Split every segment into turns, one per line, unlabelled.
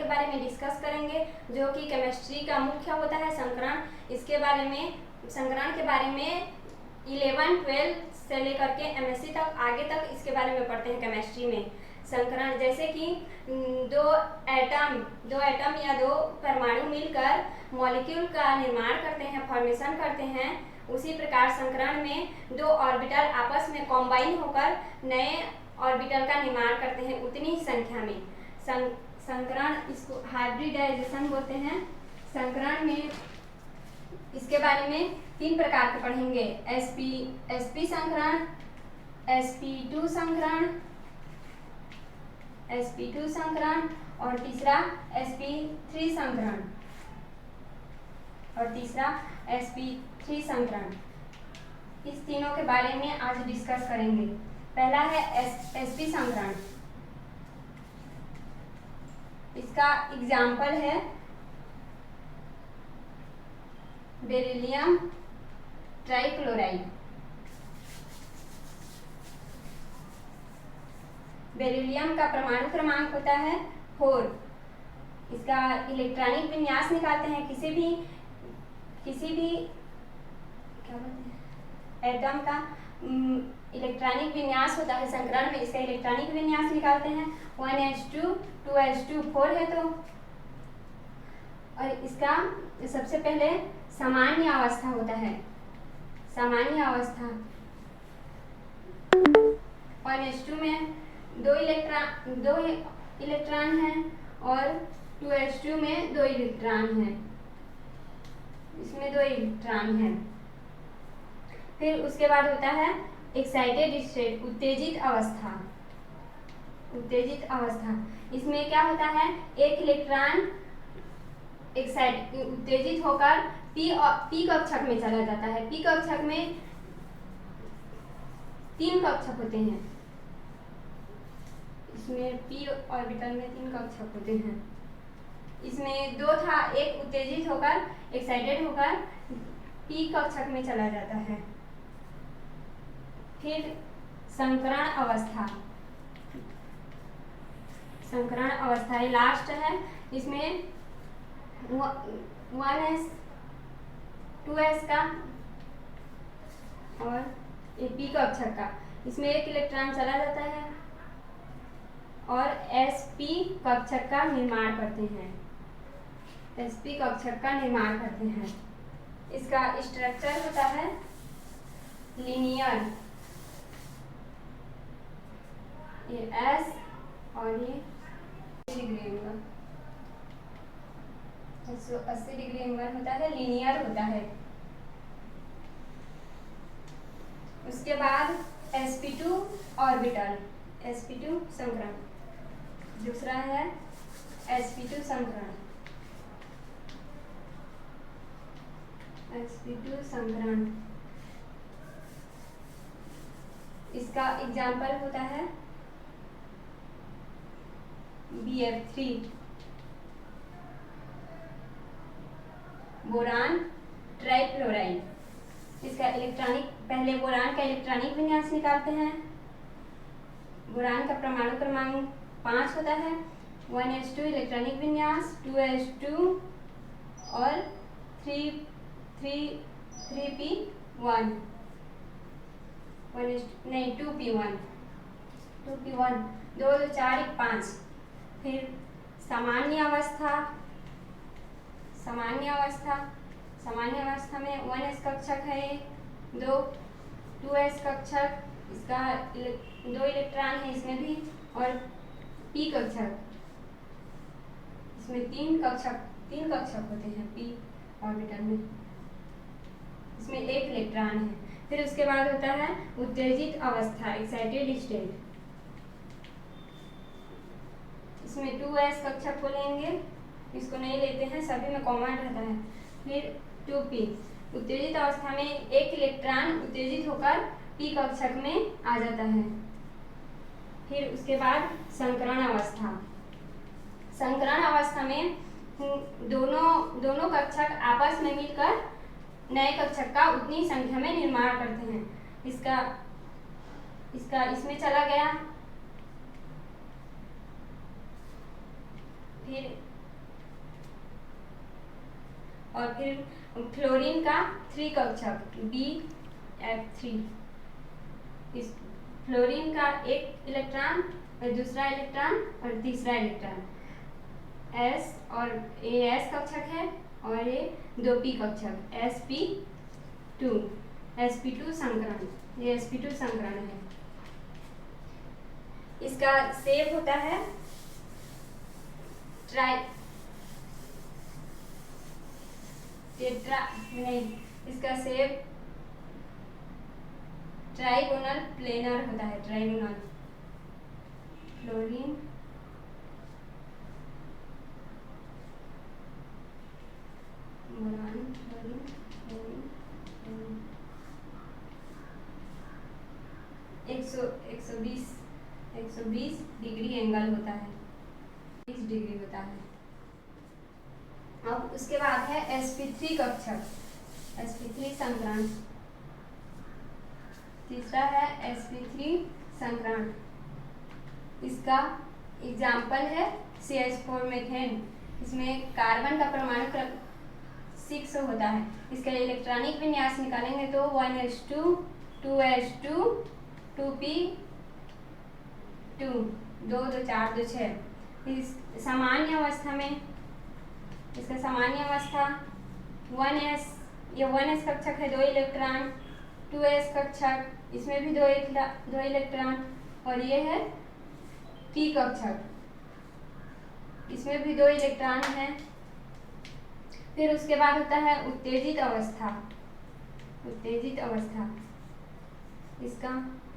के बारे में डिस्कस करेंगे, जो कि केमिस्ट्री का मुख्य होता है संकरण। इसके बारे में, संकरण के बारे में 11, 12 से लेकर के एमएससी तक आगे तक इसके बारे में पढ़ते हैं केमिस्ट्री में। संकरण जैसे कि दो एटम या दो परमाणु मिलकर मॉलिक्यूल का निर्माण करते हैं, फॉर्मेशन करते हैं, उसी प्रकार संकरण में दो ऑर्बिटल आपस में कॉम्बाइन होकर नए ऑर्बिटल का निर्माण करते हैं उतनी ही संख्या में। संकरण, इसको हाइब्रिडाइजेशन बोलते हैं। संकरण में इसके बारे में 3 प्रकार के पढ़ेंगे, sp संकरण, sp2 संकरण, sp2 संकरण और तीसरा sp3 संकरण, sp3 संकरण। इस तीनों के बारे में आज डिस्कस करेंगे। पहला है sp संकरण। इसका एग्जाम्पल है बेरिलियम ट्राइक्लोराइड। बेरिलियम का परमाणु क्रमांक होता है 4। इसका इलेक्ट्रॉनिक विन्यास निकालते हैं, किसी भी क्या बोलते हैं, एटम का इलेक्ट्रॉनिक विन्यास होता है संकरण में, इसका इलेक्ट्रॉनिक विन्यास निकालते हैं। 1s2 2s2 4 है तो, और इसका सबसे पहले सामान्य अवस्था होता है। सामान्य अवस्था 1s2 में 2 इलेक्ट्रॉन हैं और 2s2 में 2 इलेक्ट्रॉन हैं, इसमें 2 इलेक्ट्रॉन हैं। फिर उसके बाद होता है एक्साइटेड स्टेट, उत्तेजित अवस्था। उत्तेजित अवस्था, इसमें क्या होता है, एक इलेक्ट्रॉन उत्तेजित होकर पी कक्षक में चला जाता है। पी कक्षक में 3 कक्षक होते हैं, इसमें पी ऑर्बिटल में 3 कक्षक होते हैं। इसमें 2 था, एक उत्तेजित होकर एक्साइटेड होकर पी कक्षक में चला जाता है। फिर संकरण अवस्था, संकरण अवस्था ये लास्ट है। इसमें 1s 2s का और पी कक्षक का, इसमें एक इलेक्ट्रॉन चला जाता है और sp कक्षक का निर्माण करते हैं, sp कक्षक का निर्माण करते हैं। इसका स्ट्रक्चर होता है लीनियर, ये s और ये 80 डिग्री एंगल, 180 डिग्री एंगल होता है, लीनियर होता है। उसके बाद sp2 ऑर्बिटल, sp2 संकरण। दूसरा है sp2 संकरण, sp2 संकरण। इसका एग्जाम्पल होता है BF3, बोरान ट्राइक्लोराइड। इसका इलेक्ट्रॉनिक, पहले बोरान का इलेक्ट्रॉनिक विन्यास निकालते हैं। बोरान का परमाणु क्रमांक 5 होता है। 1s2 इलेक्ट्रॉनिक विन्यास, 2s2 और 3p1, 2p1, 2 2 4 1 5। फिर सामान्य अवस्था, सामान्य अवस्था में 1s कक्षक है, 2s कक्षक, इसका 2 इलेक्ट्रॉन है इसमें भी, और p कक्षक, इसमें 3 कक्षक होते हैं p ऑर्बिटल में, इसमें 1 इलेक्ट्रॉन है। फिर उसके बाद होता है उत्तेजित अवस्था, एक्साइटेड स्टेट। इसमें 2s कक्षक को लेंगे, इसको नहीं लेते हैं, सभी में कॉमन रहता है। फिर 2p, उत्तेजित अवस्था में 1 इलेक्ट्रॉन उत्तेजित होकर p कक्षक में आ जाता है। फिर उसके बाद संकरण अवस्था, संकरण अवस्था में दोनों कक्षक आपस में मिलकर नए कक्षक का उतनी संख्या में निर्माण करते हैं। इसका इसमें चला गया, फिर और फिर फ्लोरीन का 3 कक्षक BF3। इस फ्लोरीन का एक इलेक्ट्रॉन और दूसरा इलेक्ट्रॉन और तीसरा इलेक्ट्रॉन S और AS कक्षक है और ये 2p कक्षक sp2 संकरण, ये sp2 संकरण है। इसका शेप होता है इसका शेप ट्राइगोनल प्लेनर होता है, ट्राइगोनल। फ्लोरीन एक सौ बीस डिग्री एंगल होता है, 20 डिग्री होता है। अब उसके बाद है sp3 कक्षक, sp3 संकरण। तीसरा है sp3 संकरण। इसका एग्जाम्पल है CH4 मीथेन। इसमें कार्बन का परमाणु क्रम 6 होता है। इसका इलेक्ट्रॉनिक विन्यास निकालेंगे तो 1s2 2s2 2p2 2 2 4 2 6। इस सामान्य अवस्था में इसका सामान्य अवस्था 1s, ये 1s कक्षक है, 2 इलेक्ट्रॉन, 2s कक्षक, इसमें भी 2 इलेक्ट्रॉन, और ये है p कक्षक, इसमें भी 2 इलेक्ट्रॉन हैं। फिर उसके बाद होता है उत्तेजित अवस्था। उत्तेजित अवस्था इसका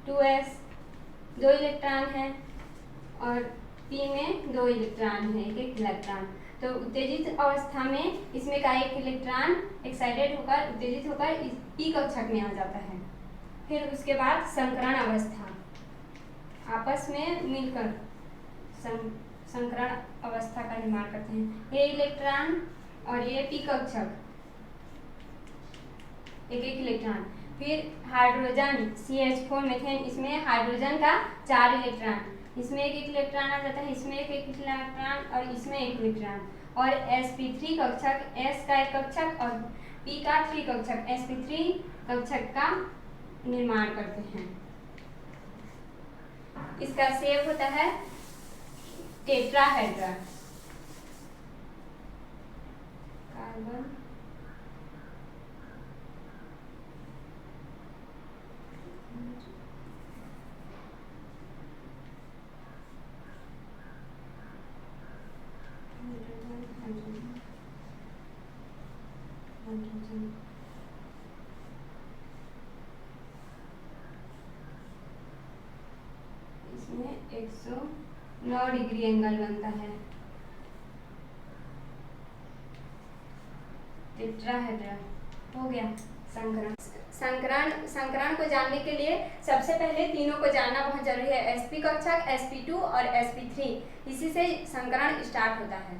2s, 2 इलेक्ट्रॉन है और p में 2 इलेक्ट्रॉन है, एक इलेक्ट्रॉन। तो उत्तेजित अवस्था में इसमें का एक इलेक्ट्रॉन एक्साइटेड होकर उत्तेजित होकर इस p कक्षक में आ जाता है। फिर उसके बाद संकरण अवस्था, आपस में मिलकर संकरण अवस्था का निर्माण करते हैं। ये इलेक्ट्रॉन और ये p कक्षक, एक इलेक्ट्रॉन। फिर हाइड्रोजन CH4 मीथेन, इसमें हाइड्रोजन का 4 इलेक्ट्रॉन, इसमें एक इलेक्ट्रॉन आ जाता है, इसमें एक इलेक्ट्रॉन और इसमें एक इलेक्ट्रॉन। और sp3 कक्षक, s का एक कक्षक और p का 3 कक्षक, sp3 कक्षक का निर्माण करते हैं। इसका शेप होता है टेट्राहेड्रन। कार्बन इसमें 109 डिग्री एंगल बनता है। टेट्राहेड्रन हो गया संकरण। संकरण को जानने के लिए सबसे पहले तीनों को जानना बहुत जरूरी है, sp कक्षक, sp2 और sp3। इसी से संकरण स्टार्ट होता है।